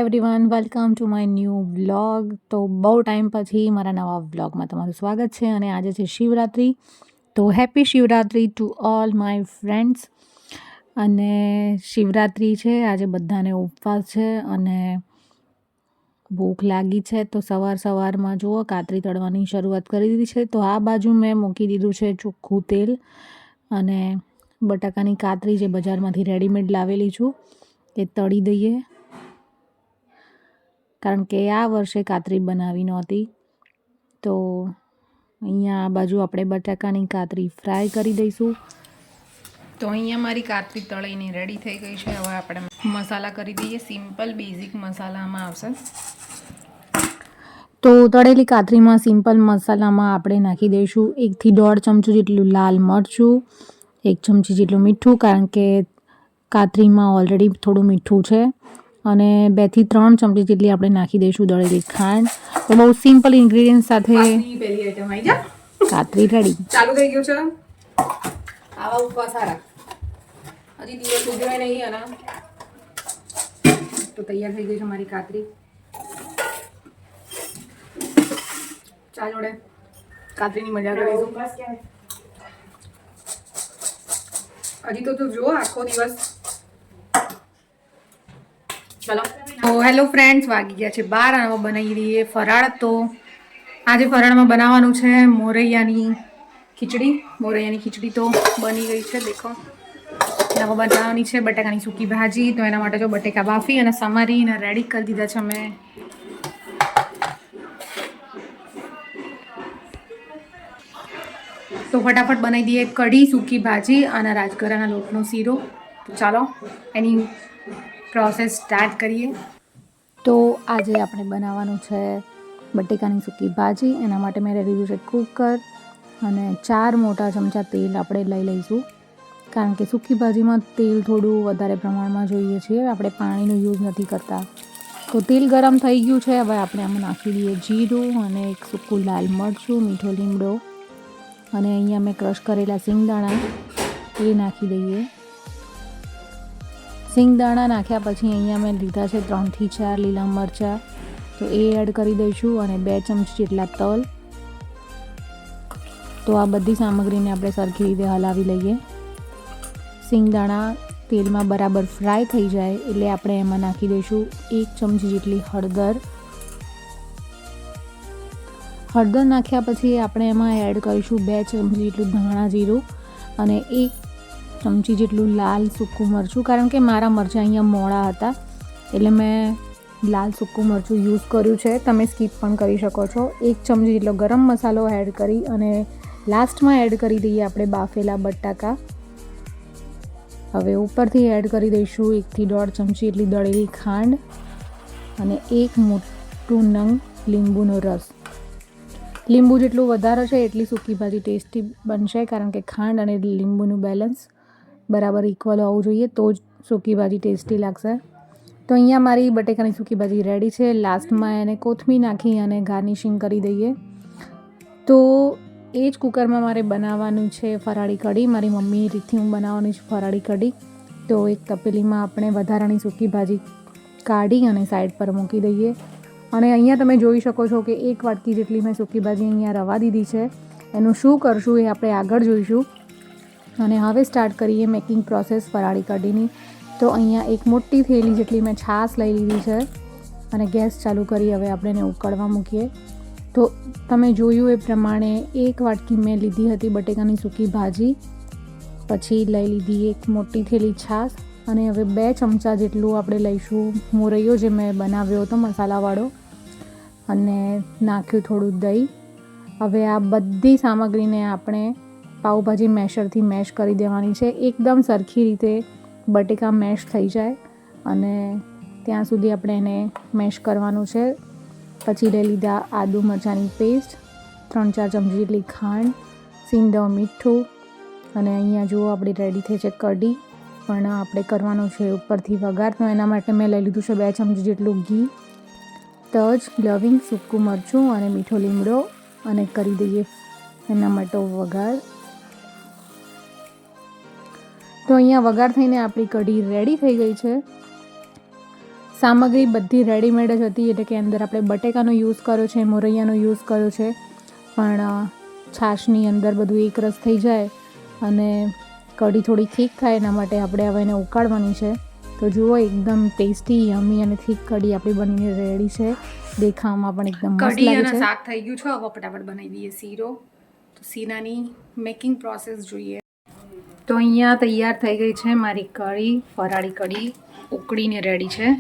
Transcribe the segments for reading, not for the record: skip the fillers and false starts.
Everyone, welcome to my new vlog. તો બહુ time પછી મારા નવા વ્લોગમાં તમારું સ્વાગત છે. અને આજે છે શિવરાત્રિ. તો happy Shivratri to all my friends. અને શિવરાત્રિ છે આજે, બધાને ઉપવાસ છે અને ભૂખ લાગી છે. તો સવારમાં જુઓ કાતરી તળવાની શરૂઆત કરી દીધી છે. તો આ બાજુ મેં મૂકી દીધું છે ચોખ્ખું તેલ અને બટાકાની કાતરી જે બજારમાંથી રેડીમેડ લાવેલી છું એ તળી દઈએ, કારણ કે આ વર્ષે કાતરી બનાવી નહોતી. તો અહીંયા આ બાજુ આપણે બટાકાની કાતરી ફ્રાય કરી દઈશું. તો અહીંયા મારી કાતરી તળીને રેડી થઈ ગઈ છે. હવે આપણે મસાલા કરી દઈએ. સિમ્પલ બેઝિક મસાલામાં આવશે. તો તળેલી કાતરીમાં સિમ્પલ મસાલામાં આપણે નાખી દઈશું 1 થી 1.5 ચમચી જેટલું લાલ મરચું, 1 ચમચી જેટલું મીઠું, કારણ કે કાતરીમાં ઓલરેડી થોડું મીઠું છે, અને 2 થી 3 ચમચી જેટલી આપણે નાખી દઈશું દળેલી ખાંડ. તો બહુ સિમ્પલ ઇન્ગ્રેડિયન્ટ સાથે પહેલી આઈટમ આવી જા. કાતરી રેડી. ચાલુ થઈ ગયું છે. આવા ઉપવાસ સારા. હજી દિવસ ઉજવાય નહીં આના. તો તૈયાર થઈ ગઈ છે મારી કાતરી. ચા જોડે કાતરીની મજા કરીશું. હજી તો તું જો આખો દિવસ. ચલો. તો હેલો ફ્રેન્ડ્સ, વાગી ગયા છે 12 અને બનાવી દઈએ ફરાળ. તો આજે ફરાળમાં બનાવવાનું છે મોરૈયાની ખીચડી. મોરૈયાની ખીચડી તો બની ગઈ છે, દેખો. એના બનાવવાની છે બટાકાની સૂકી ભાજી. તો એના માટે જો બટેકા બાફી અને સમારીને રેડી કરી દીધા છે અમે. તો ફટાફટ બનાવી દઈએ કઢી, સૂકી ભાજી અને રાજગરાના લોટનો શીરો. તો ચાલો એની પ્રોસેસ સ્ટાર્ટ કરીએ. તો આજે આપણે બનાવવાનું છે બટેકાની સૂકી ભાજી. એના માટે મેં લીધું છે કુકર અને 4 મોટા ચમચા તેલ આપણે લઈ લઈશું, કારણ કે સૂકી ભાજીમાં તેલ થોડું વધારે પ્રમાણમાં જોઈએ છીએ. આપણે પાણીનો યુઝ નથી કરતા. તો તેલ ગરમ થઈ ગયું છે. હવે આપણે આમાં નાખી દઈએ જીરું અને એક સૂકું લાલ મરચું, મીઠો લીમડો, અને અહીંયા મેં ક્રશ કરેલા સિંગદાણા એ નાખી દઈએ. સિંગદાણા નાખ્યા પછી અહીંયા મેં લીધા છે 3 થી 4 લીલા મરચાં. તો એ એડ કરી દઈશું, અને 2 ચમચી જેટલા તલ. તો આ બધી સામગ્રીને આપણે સરખી રીતે હલાવી લઈએ. સિંગદાણા તેલમાં બરાબર ફ્રાય થઈ જાય એટલે આપણે એમાં નાખી દઈશું 1 ચમચી જેટલી હળદર. હળદર નાખ્યા પછી આપણે એમાં એડ કરીશું 2 ચમચી જેટલું ધાણા જીરું અને 1 ચમચી જેટલું લાલ સૂકું મરચું, કારણ કે મારા મરચાં અહીંયા મોળા હતા એટલે મેં લાલ સૂકું મરચું યુઝ કર્યું છે. તમે સ્કીપ પણ કરી શકો છો. 1 ચમચી જેટલો ગરમ મસાલો એડ કરી અને લાસ્ટમાં એડ કરી દઈએ આપણે બાફેલા બટાકા. હવે ઉપરથી એડ કરી દઈશું 1 થી 1.5 ચમચી એટલી દળેલી ખાંડ અને 1 મોટું નંગ લીંબુનો રસ. લીંબુ જેટલું વધારે છે એટલી સૂકી ભાજી ટેસ્ટી બનશે, કારણ કે ખાંડ અને લીંબુનું બેલેન્સ બરાબર ઇક્વલ હોવું જોઈએ, તો જ સૂકી ભાજી ટેસ્ટી લાગશે. તો અહીંયા મારી બટેકાની સૂકી ભાજી રેડી છે. લાસ્ટમાં એને કોથમીર નાખી અને ગાર્નિશિંગ કરી દઈએ. તો એ જ કુકરમાં મારે બનાવવાનું છે ફરાળી કઢી. મારી મમ્મી રીતથી હું બનાવવાની છે ફરાળી કઢી. તો એક તપેલીમાં આપણે વધારાની સૂકી ભાજી કાઢી અને સાઈડ પર મૂકી દઈએ. અને અહીંયા તમે જોઈ શકો છો કે 1 વાટકી જેટલી મેં સૂકી ભાજી અહીંયા રવા દીધી છે. એનું શું કરશું એ આપણે આગળ જોઈશું. અને હવે સ્ટાર્ટ કરીએ મેકિંગ પ્રોસેસ ફરાળી કઢીની. તો અહીંયા એક મોટી થેલી જેટલી મેં છાશ લઈ લીધી છે અને ગેસ ચાલુ કરી હવે આપણે એને ઉકળવા મૂકીએ. તો તમે જોયું એ પ્રમાણે 1 વાટકી મેં લીધી હતી બટેકાની સૂકી ભાજી, પછી લઈ લીધી એક મોટી થેલી છાશ, અને હવે 2 ચમચા જેટલું આપણે લઈશું મોરૈયો જે મેં બનાવ્યો હતો મસાલાવાળો, અને નાખ્યું થોડું દહીં. હવે આ બધી સામગ્રીને આપણે પાઉંભાજી મેશરથી મેશ કરી દેવાની છે. એકદમ સરખી રીતે બટેકા મેશ થઈ જાય અને ત્યાં સુધી આપણે એને મેશ કરવાનું છે. પછી લઈ લીધા આદુ મરચાંની પેસ્ટ, 3-4 ચમચી જેટલી ખાંડ, સિંધવ મીઠું, અને અહીંયા જુઓ આપણી રેડી થઈ છે કઢી. પણ આપણે કરવાનું છે ઉપરથી વઘાર. તો એના માટે મેં લઈ લીધું છે 2 ચમચી જેટલું ઘી, તજ, લવિંગ, સૂકું મરચું અને મીઠો લીમડો, અને કરી દઈએ એના માટે વઘાર. તો અહીંયા વઘાર થઈને આપણી કઢી રેડી થઈ ગઈ છે. સામગ્રી બધી રેડીમેડ જ હતી, એટલે કે અંદર આપણે બટેકાનો યુઝ કર્યો છે, મોરૈયાનો યુઝ કર્યો છે, પણ છાશની અંદર બધું એક રસ થઈ જાય અને કઢી થોડી થીક થાય એના માટે આપણે હવે એને ઉકાળવાની છે. તો જુઓ એકદમ ટેસ્ટી યમી અને થીક કઢી આપણી બનીને રેડી છે. દેખાવામાં પણ એકદમ મસ્ત કઢી લાગે અને છે. શાક થઈ ગયું છે. હવે ફટાફટ બનાવી દઈએ શીરો. તો શીરાની મેકિંગ પ્રોસેસ જોઈએ. તો અહીંયા તૈયાર થઈ ગઈ છે મારી કઢી, ફરાળી કઢી ઉકળીને રેડી છે.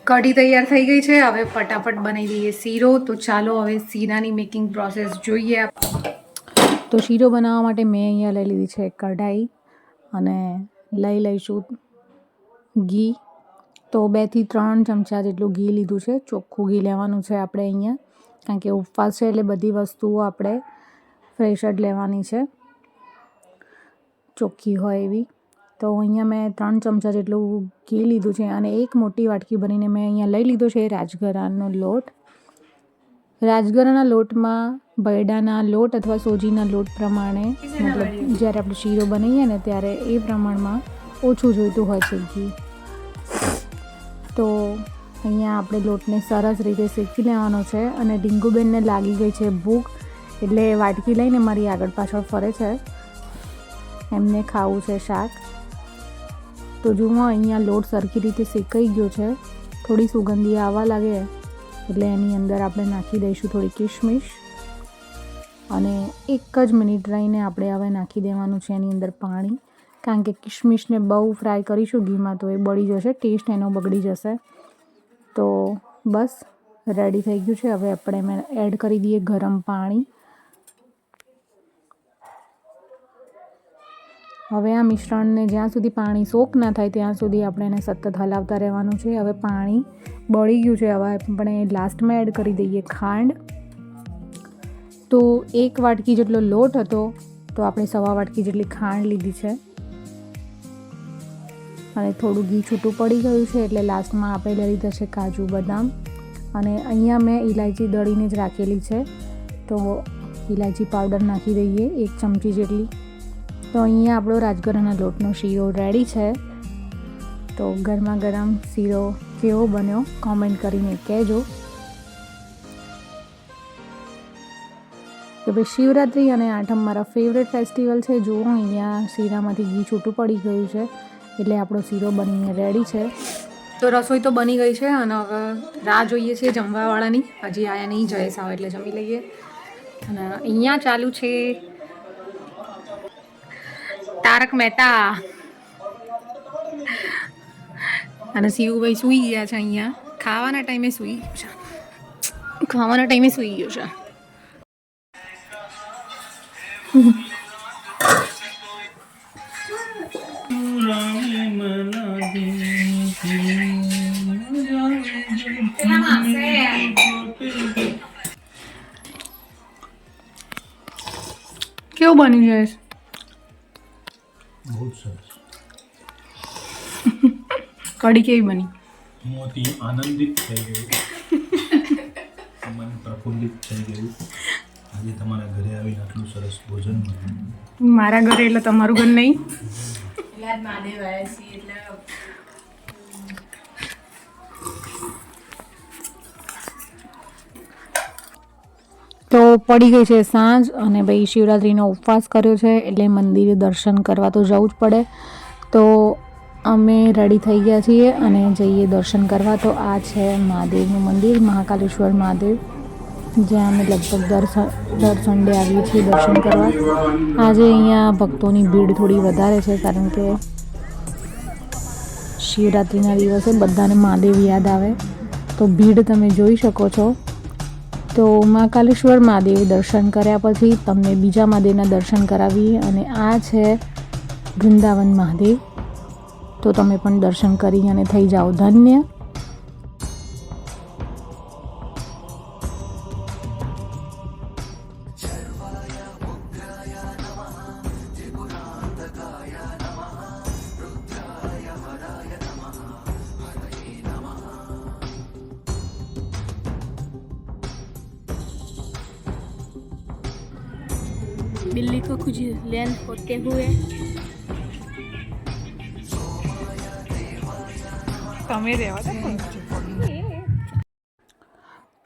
કઢી તૈયાર થઈ ગઈ છે. હવે ફટાફટ બનાવી દઈએ શીરો. તો ચાલો હવે શીરાની મેકિંગ પ્રોસેસ જોઈએ. તો શીરો બનાવવા માટે મેં અહીંયા લઈ લીધી છે કઢાઈ અને લઈ લઈશું ઘી. તો 2 થી 3 ચમચા જેટલું ઘી લીધું છે. ચોખ્ખું ઘી લેવાનું છે આપણે અહીંયા, કારણ કે ઉપવાસ છે એટલે બધી વસ્તુઓ આપણે ફ્રેશ જ લેવાની છે, ચોખ્ખી હોય એવી. તો અહીંયા મેં 3 ચમચા જેટલું ઘી લીધું છે અને 1 મોટી વાટકી ભરીને મેં અહીંયા લઈ લીધો છે રાજગરાનો લોટ. રાજગરાના લોટમાં ભૈડાના લોટ અથવા સોજીના લોટ પ્રમાણે, મતલબ જ્યારે આપણે શીરો બનાવીએ ને ત્યારે એ પ્રમાણમાં ઓછું જોઈતું હોય છે ઘી. તો અહીંયા આપણે લોટને સરસ રીતે શેકી લેવાનો છે અને ડીંગુબેનને લાગી ગઈ છે ભૂખ, એટલે વાટકી લઈને મારી આગળ પાછળ ફરે છે, એમને ખાવું છે શાક. તો જુઓ અહીંયા લોટ સરખી રીતે શેકાઈ ગયો છે. થોડી સુગંધી આવવા લાગે એટલે એની અંદર આપણે નાખી દઈશું થોડી કિશમિશ અને 1 જ મિનિટ રહીને આપણે હવે નાખી દેવાનું છે એની અંદર પાણી, કારણ કે કિશમિશને બહુ ફ્રાય કરીશું ઘીમાં તો એ બળી જશે, ટેસ્ટ એનો બગડી જશે. તો બસ રેડી થઈ ગયું છે. હવે આપણે એડ કરી દઈએ ગરમ પાણી. હવે આ મિશ્રણને જ્યાં સુધી પાણી સોક ના થાય ત્યાં સુધી આપણે એને સતત હલાવતા રહેવાનું છે. હવે પાણી બળી ગયું છે. હવે આપણે લાસ્ટમાં એડ કરી દઈએ ખાંડ. તો 1 વાટકી જેટલો લોટ હતો તો આપણે 1.25 વાટકી જેટલી ખાંડ લીધી છે અને થોડું ઘી છૂટું પડી ગયું છે એટલે લાસ્ટમાં આપણે લઈ લીધા છે કાજુ બદામ અને અહીંયા મેં ઇલાયચી દળીને જ રાખેલી છે, તો ઇલાયચી પાવડર નાખી દઈએ 1 ચમચી જેટલી. તો અહીંયા આપણો રાજગરાના લોટનો શીરો રેડી છે. તો ગરમા ગરમ શીરો કેવો બન્યો કોમેન્ટ કરીને કહેજો. તો ભાઈ શિવરાત્રિ અને આઠમ મારા ફેવરેટ ફેસ્ટિવલ છે. જુઓ અહીંયા શીરામાંથી ઘી છૂટું પડી ગયું છે એટલે આપણો શીરો બનીને રેડી છે. તો રસોઈ તો બની ગઈ છે અને હવે રાહ જોઈએ છીએ જમવાવાળાની. હજી આયા નહીં, જયેશ આવે એટલે જમી લઈએ. અને અહીંયા ચાલુ છે તારક મહેતા અને શિવુભાઈ સૂઈ ગયા છે. અહીંયા ખાવાના ટાઈમે સૂઈ ગયો છે, ખાવાના ટાઈમે સૂઈ ગયો છે. કેવું બન્યું છે? બહુ સરસ. કઢી કેવી બની? મોતી આનંદિત થઈ ગયું, મન પ્રફુલ્લિત થઈ ગયું. આજે તમારા ઘરે આવીને આટલું સરસ ભોજન મળ્યું. મારા ઘરે એટલે તમારું ઘર નહીં. તો પડી ગઈ છે સાંજ અને ભાઈ શિવરાત્રિનો ઉપવાસ કર્યો છે એટલે મંદિરે દર્શન કરવા તો જવું જ પડે. તો અમે રેડી થઈ ગયા છીએ અને જઈએ દર્શન કરવા. તો આ છે મહાદેવનું મંદિર, મહાકાલેશ્વર મહાદેવ, જ્યાં અમે લગભગ દર સન્ડે આવીએ છીએ દર્શન કરવા. આજે અહીંયા ભક્તોની ભીડ થોડી વધારે છે કારણ કે શિવરાત્રિના દિવસે બધાને મહાદેવ યાદ આવે, તો ભીડ તમે જોઈ શકો છો. તો મહાકાલેશ્વર મહાદેવ દર્શન કર્યા પછી તમને બીજા મહાદેવના દર્શન કરાવીએ અને આ છે વૃંદાવન મહાદેવ. તો તમે પણ દર્શન કરી અને થઈ જાઓ ધન્ય. बिल्ली को कुछ लेन होते हुए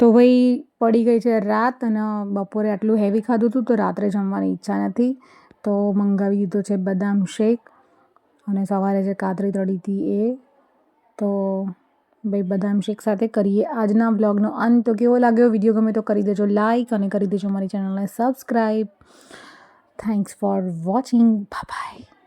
તો ભાઈ પડી ગઈ છે રાત અને બપોરે આટલું હેવી ખાધું હતું તો રાત્રે જમવાની ઈચ્છા નથી તો મંગાવી દીધો છે બદામ શેક અને સવારે જે કાતરી તળી હતી એ તો ભાઈ બદામ શેક સાથે કરીએ આજના બ્લોગનો અંત. તો કેવો લાગ્યો વિડીયો ગમે તો કરી દેજો લાઈક અને કરી દેજો મારી ચેનલને subscribe. Thanks for watching. Bye bye.